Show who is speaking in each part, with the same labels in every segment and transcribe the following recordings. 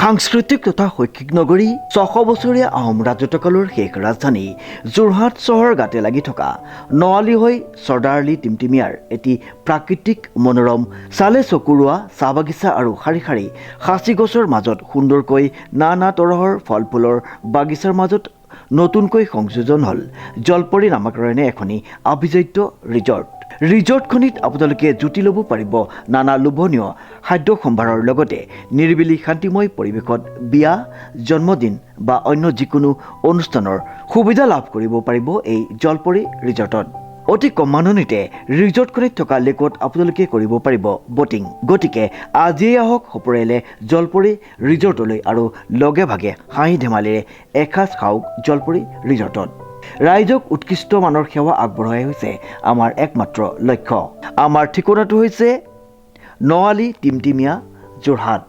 Speaker 1: সাংস্কৃতিক তথা শৈক্ষিক নগৰী ৬০০ বছৰীয়া আহোম ৰাজত্বকালৰ শেষ ৰাজধানী যোৰহাট চহৰ গাতে লাগি থকা নৱালী হৈ চৰ্দাৰআলি টিমটিমিয়াৰ এটি প্ৰাকৃতিক মনোৰম চালে চকুৰোৱা চাহ বাগিচা আৰু শাৰী শাৰী সাঁচি গছৰ মাজত সুন্দৰকৈ নানা তৰহৰ ফল ফুলৰ বাগিচাৰ মাজত নতুনকৈ সংযোজন হ'ল জলপৰী নামাকৰণে এখনি আভিজাত্য ৰিজৰ্টখনিত আপোনালোকে জুতি ল'ব পাৰিব নানা লোভনীয় খাদ্য সম্ভাৰৰ লগতে নিৰিবিলি শান্তিময় পৰিৱেশত বিয়া জন্মদিন বা অন্য যিকোনো অনুষ্ঠানৰ সুবিধা লাভ কৰিব পাৰিব এই জলপৰী ৰিজৰ্টত অতি কম মাননিতে ৰিজৰ্টখনিত থকা লেকত আপোনালোকে কৰিব পাৰিব বটিং গতিকে আজিয়েই আহক সপৰিয়ালে জলপৰী ৰিজৰ্টলৈ আৰু লগে ভাগে হাঁহি ধেমালিৰে এসাঁজ খাওক জলপৰী ৰিজৰ্টত ৰাইজক উৎকৃষ্ট মানৰ সেৱা আগবঢ়াই হৈছে আমাৰ একমাত্ৰ লক্ষ্য আমাৰ ঠিকনাটো হৈছে নৱালী টিমটিমিয়া যোৰহাট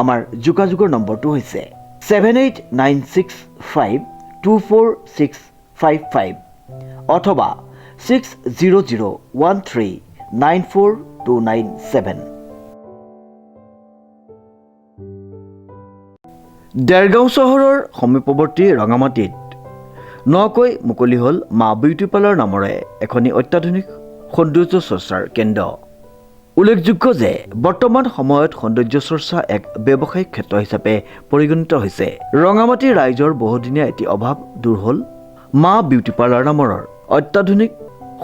Speaker 1: আমাৰ যোগাযোগৰ নম্বৰটো হৈছে 7896524655 অথবা 6001394297 দেৰগাঁও চহৰৰ সমীপৱৰ্তী ৰঙামাটিত নকৈ মুকলি হ'ল মা বিউটি পাৰ্লাৰ নামেৰে এখনি অত্যাধুনিক সৌন্দৰ্য চৰ্চাৰ কেন্দ্ৰ উল্লেখযোগ্য যে বৰ্তমান সময়ত সৌন্দৰ্য চৰ্চা এক ব্যৱসায়িক ক্ষেত্ৰ হিচাপে পৰিগণিত হৈছে ৰঙামাটিৰ ৰাইজৰ বহুদিনীয়া এটি অভাৱ দূৰ হ'ল মা বিউটি পাৰ্লাৰ নামৰ অত্যাধুনিক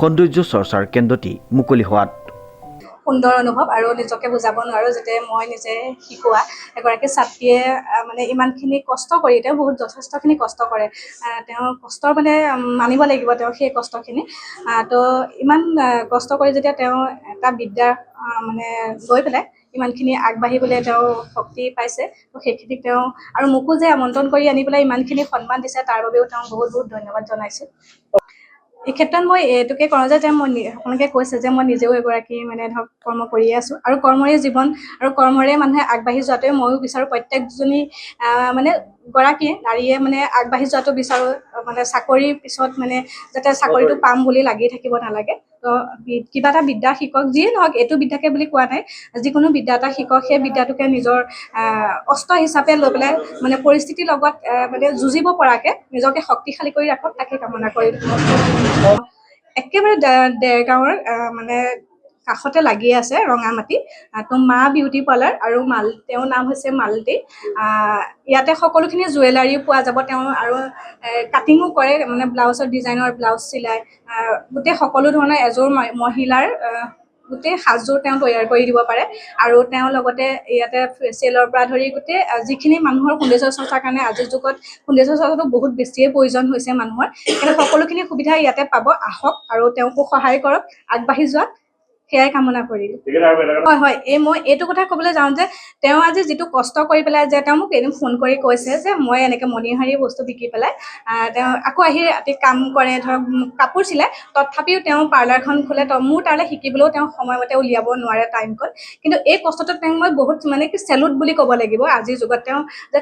Speaker 1: সৌন্দৰ্য চৰ্চাৰ কেন্দ্ৰটি মুকলি হোৱাত
Speaker 2: সুন্দৰ অনুভৱ আৰু নিজকে বুজাব নোৱাৰো যেতে মই নিজে শিকোৱা এগৰাকী ছাত্ৰীয়ে মানে ইমানখিনি কষ্ট কৰি তেওঁ বহুত যথেষ্টখিনি কষ্ট কৰে তেওঁ কষ্টৰ মানে মানিব লাগিব তেওঁ সেই কষ্টখিনি তো ইমান কষ্ট কৰি যেতিয়া তেওঁ এটা বিদ্যা মানে গৈ পেলাই ইমানখিনি আগবাঢ়িবলৈ তেওঁ শক্তি পাইছে তো সেইখিনিক তেওঁ আৰু মোকো যে আমন্ত্ৰণ কৰি আনি পেলাই ইমানখিনি সন্মান দিছে তাৰ বাবেও তেওঁ বহুত বহুত ধন্যবাদ জনাইছোঁ এই ক্ষেত্ৰত মই এইটোকে কৰোঁ যে মই আপোনালোকে কৈছে যে মই নিজেও এগৰাকী মানে ধৰক কৰ্ম কৰিয়ে আছোঁ আৰু কৰ্মৰে জীৱন আৰু কৰ্মৰে মানুহে আগবাঢ়ি যোৱাটোৱে ময়ো বিচাৰোঁ প্ৰত্যেকজনী মানে গৰাকীয়ে নাৰীয়ে মানে আগবাঢ়ি যোৱাটো বিচাৰোঁ মানে চাকৰিৰ পিছত মানে যাতে চাকৰিটো পাম বুলি লাগি থাকিব নালাগে তো কিবা এটা বিদ্যা শিকক যিয়ে নহওক এইটো বিদ্যাকে বুলি কোৱা নাই যিকোনো বিদ্যা এটা শিকক সেই বিদ্যাটোকে নিজৰ অস্ত্ৰ হিচাপে লৈ পেলাই মানে পৰিস্থিতিৰ লগত মানে যুঁজিব পৰাকৈ নিজকে শক্তিশালী কৰি ৰাখক তাকে কামনা কৰি একেবাৰে দেৰগাঁৱৰ মানে কাষতে লাগি আছে ৰঙামাটি তো মা বিউটি পাৰ্লাৰ আৰু তেওঁৰ নাম হৈছে মালতী ইয়াতে সকলোখিনি জুৱেলাৰীও পোৱা যাব তেওঁ আৰু কাটিঙো কৰে মানে ব্লাউজৰ ডিজাইনৰ ব্লাউজ চিলাই গোটেই সকলো ধৰণৰ এযোৰ মহিলাৰ গোটেই সাজযোৰ তেওঁ তৈয়াৰ কৰি দিব পাৰে আৰু তেওঁ লগতে ইয়াতে ফেচিয়েলৰ পৰা ধৰি গোটেই যিখিনি মানুহৰ সৌন্দৰ্য চৰ্চাৰ কাৰণে আজিৰ যুগত সৌন্দৰ্য চৰ্চাটো বহুত বেছিয়ে প্ৰয়োজন হৈছে মানুহৰ কিন্তু সকলোখিনি সুবিধা ইয়াতে পাব আহক আৰু তেওঁকো সহায় কৰক আগবাঢ়ি যোৱাত সেয়াই কামনা কৰিলোঁ হয় হয় মই এইটো কথা ক'বলৈ যাওঁ যে তেওঁ আজি যিটো কষ্ট কৰি পেলাই যে তেওঁ মোক এদিন ফোন কৰি কৈছে যে মই এনেকৈ মণিহাৰী বস্তু বিকি পেলাই তেওঁ আকৌ আহি ৰাতি কাম কৰে ধৰক কাপোৰ চিলাই তথাপিও তেওঁ পাৰ্লাৰখন খোলে মোৰ তালৈ শিকিবলৈও তেওঁ সময়মতে উলিয়াব নোৱাৰে টাইমকণ কিন্তু এই কষ্টটোত তেওঁক মই বহুত মানে কি চেলুট বুলি ক'ব লাগিব আজিৰ যুগত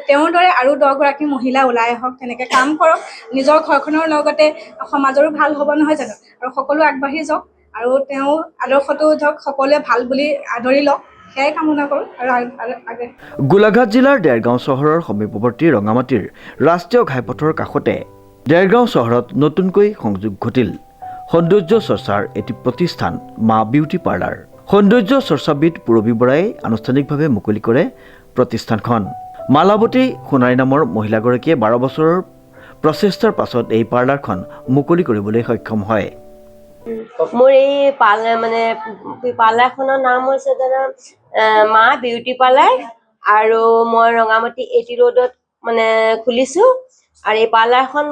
Speaker 2: তেওঁৰ দৰে আৰু 10 গৰাকী মহিলা ওলাই আহক তেনেকৈ কাম কৰক নিজৰ ঘৰখনৰ লগতে সমাজৰো ভাল হ'ব নহয় জানো আৰু সকলো আগবাঢ়ি যাওক আৰু তেওঁ আদৰ্শটো ধৰক সকলোৱে ভাল বুলি আদৰি লওক সেয়াই কামনা কৰোঁ আৰু
Speaker 1: গোলাঘাট জিলাৰ দেৰগাঁও চহৰৰ সমীপৱৰ্তী ৰঙামাটিৰ ৰাষ্ট্ৰীয় ঘাইপথৰ কাষতে দেৰগাঁও চহৰত নতুনকৈ সংযোগ ঘটিল সৌন্দৰ্য চৰ্চাৰ এটি প্ৰতিষ্ঠান মা বিউটি পাৰ্লাৰ সৌন্দৰ্য চৰ্চাবিদ পূৰবী বৰাই আনুষ্ঠানিকভাৱে মুকলি কৰে প্ৰতিষ্ঠানখন মালাৱতী সোণাৰী নামৰ মহিলাগৰাকীয়ে 12 বছৰৰ প্ৰচেষ্টাৰ পাছত এই পাৰ্লাৰখন মুকলি কৰিবলৈ সক্ষম হয়
Speaker 3: মোৰ এই পাৰ্লাৰখনৰ নাম হৈছে মা বিউটি পাৰ্লাৰ আৰু মই ৰঙামাটি 80 ৰোডত মানে খুলিছোঁ আৰু এই পাৰ্লাৰখন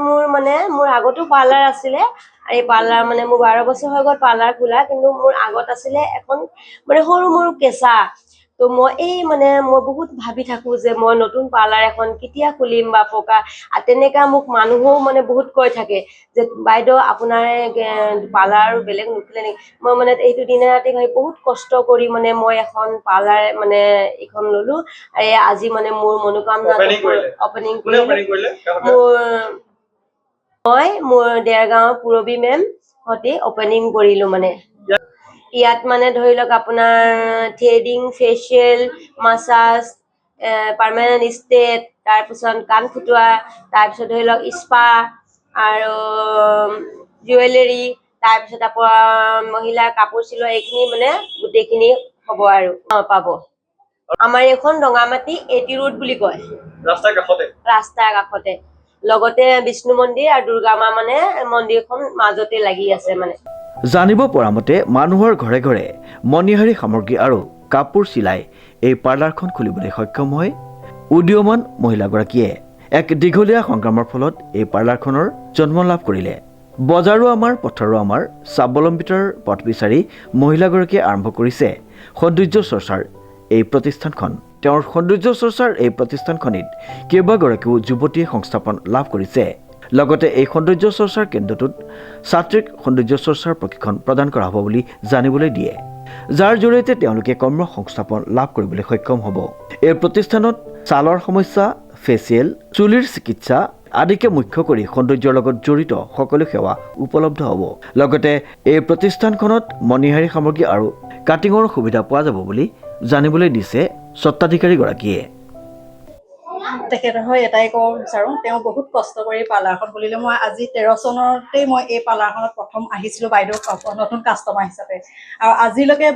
Speaker 3: মোৰ আগতো পাৰ্লাৰ আছিলে আৰু এই পাৰ্লাৰ মানে মোৰ 12 বছৰ হৈ গ'ল পাৰ্লাৰ খোলা কিন্তু মোৰ আগত আছিলে এখন মানে সৰু মৰু কেঁচা তো মই বহুত ভাবি থাকোঁ যে মই নতুন পাৰ্লাৰ এখন কেতিয়া খুলিম বা পকা তেনেকুৱা মোক মানুহেও মানে বহুত কৈ থাকে যে বাইদেউ আপোনাৰ পাৰ্লাৰ আৰু বেলেগ নুখুলে নেকি মই এইটো দিনে ৰাতি বহুত কষ্ট কৰি মই এখন পাৰ্লাৰ এইখন ল'লো আজি মোৰ মনোকামনা অপেনিং কৰিলে মোৰ দেৰগাঁৱৰ পূৰবী মেম হতে অপেনিং কৰিলো ইয়াত ধৰি লওক আপোনাৰ threading facial massage permanent state, তাৰপিছত কাণ ফুটোৱা, তাৰপিছত ধৰি লওক স্পা আৰু জুৱেলাৰী, তাৰপিছত আকৌ মহিলাৰ কাপোৰ চিলোৱা, এইখিনি মানে গোটেইখিনি হ'ব আৰু পাব। আমাৰ এইখন ৰঙামাটি এটি ৰোড বুলি কয়, ৰাস্তাৰ কাষতে। লগতে বিষ্ণু মন্দিৰ আৰু দুৰ্গা মা মানে মন্দিৰখন মাজতে লাগি আছে মানে।
Speaker 1: জানিব পৰা মতে মানুহৰ ঘৰে ঘৰে মণিহাৰী সামগ্ৰী আৰু কাপোৰ চিলাই এই পাৰ্লাৰখন খুলিবলৈ সক্ষম হয় উদীয়মান মহিলাগৰাকীয়ে। এক দীঘলীয়া সংগ্ৰামৰ ফলত এই পাৰ্লাৰখনৰ জন্ম লাভ কৰিলে। বজাৰো আমাৰ পথৰো আমাৰ স্বাৱলম্বিতাৰ পথ বিচাৰি মহিলাগৰাকীয়ে আৰম্ভ কৰিছে সৌন্দৰ্য চৰ্চাৰ এই প্ৰতিষ্ঠানখন। তেওঁৰ সৌন্দৰ্য চৰ্চাৰ এই প্ৰতিষ্ঠানখনিত কেইবাগৰাকীও যুৱতীয়ে সংস্থাপন লাভ কৰিছে। লগতে এই সৌন্দৰ্য চৰ্চাৰ কেন্দ্ৰটোত ছাত্ৰীক সৌন্দৰ্য চৰ্চাৰ প্ৰশিক্ষণ প্ৰদান কৰা হ'ব বুলি জানিবলৈ দিয়ে, যাৰ জৰিয়তে তেওঁলোকে কৰ্ম সংস্থাপন লাভ কৰিবলৈ সক্ষম হ'ব। এই প্ৰতিষ্ঠানত ছালৰ সমস্যা, ফেচিয়েল, চুলিৰ চিকিৎসা আদিকে মুখ্য কৰি সৌন্দৰ্যৰ লগত জড়িত সকলো সেৱা উপলব্ধ হ'ব। লগতে এই প্ৰতিষ্ঠানখনত মণিহাৰী সামগ্ৰী আৰু কাটিঙৰ সুবিধা পোৱা যাব বুলি জানিবলৈ দিছে স্বত্বাধিকাৰীগৰাকীয়ে।
Speaker 4: তেখেতৰ হৈ এটাই ক'ব বিচাৰোঁ, তেওঁ বহুত কষ্ট কৰি পাৰ্লাৰখন খুলিলে। মই আজি 13 চনতেই মই এই পাৰ্লাৰখনত প্ৰথম আহিছিলোঁ বাইদেউ নতুন কাষ্টমাৰ হিচাপে, আৰু আজিলৈকে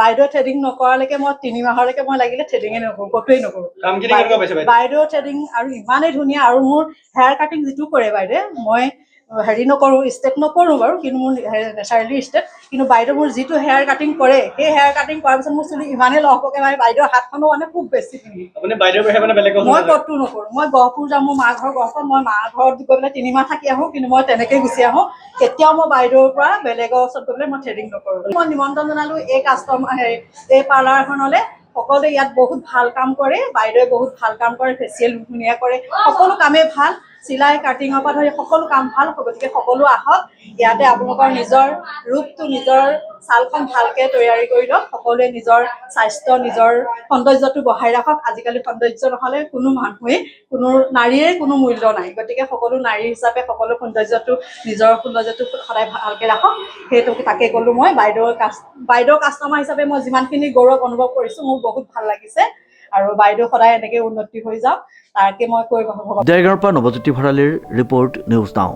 Speaker 4: বাইদেউ থ্ৰেডিং নকৰালৈকে মই 3 মাহলৈকে মই লাগিলে থ্ৰেডিঙে নকৰোঁ, ক'তোৱেই নকৰোঁ। বাইদেউ থ্ৰেডিং আৰু ইমানেই ধুনীয়া, আৰু মোৰ হেয়াৰ কাটিং যিটো কৰে বাইদেউ, মই হেৰি নকৰোঁ, ষ্টেট নকৰোঁ বাৰু, কিন্তু মোৰ নেচাৰেলি ষ্টেট, কিন্তু বাইদেউ মোৰ যিটো হেয়াৰ কাটিং কৰে, সেই হেয়াৰ কাটিং কৰাৰ পিছত মোৰ চুলি ইমানেই লহপকে মানে বাইদেউৰ হাতখনো মানে খুব বেছি ধুনীয়া। মই ক'তো নকৰোঁ। মই গহপুৰ যাওঁ, মোৰ মা ঘৰ গহপুৰ, মই মা ঘৰত গৈ পেলাই 3 মাহ থাকি আহোঁ, কিন্তু মই তেনেকেই গুচি আহোঁ। কেতিয়াও মই বাইদেউৰ পৰা বেলেগৰ ওচৰত গৈ পেলাই মই থ্ৰেডিং নকৰোঁ। মই নিমন্ত্ৰণ জনালোঁ এই পাৰ্লাৰখনলৈ। সকলোৱে ইয়াত বহুত ভাল কাম কৰে, বাইদেৱে বহুত ভাল কাম কৰে, ফেচিয়েল ধুনীয়া কৰে, সকলো কামেই ভাল, চিলাই কাটিঙৰ পৰা ধৰি সকলো কাম ভাল। গতিকে সকলো আহক, ইয়াতে আপোনালোকৰ নিজৰ ৰূপটো, নিজৰ ছালখন ভালকৈ তৈয়াৰী কৰি লওক। সকলোৱে নিজৰ স্বাস্থ্য, নিজৰ সৌন্দৰ্যটো বঢ়াই ৰাখক। আজিকালি সৌন্দৰ্য নহ'লে কোনো মানুহেই, কোনো নাৰীৰে কোনো মূল্য নাই। গতিকে সকলো নাৰী হিচাপে সকলো নিজৰ সৌন্দৰ্যটো সদায় ভালকৈ ৰাখক, সেইটো তাকে ক'লোঁ মই। বাইদেউ কাষ্টমাৰ হিচাপে মই যিমানখিনি গৌৰৱ অনুভৱ কৰিছোঁ, মোৰ বহুত ভাল লাগিছে, আৰু বাইদেউ সদায় এনেকৈ উন্নতি হৈ যাওক, তাকে মই কৈ
Speaker 1: দেৰগাঁৱৰ পৰা নৱজ্যোতি ভঁৰালীৰ ৰিপৰ্ট, নিউজ নাও।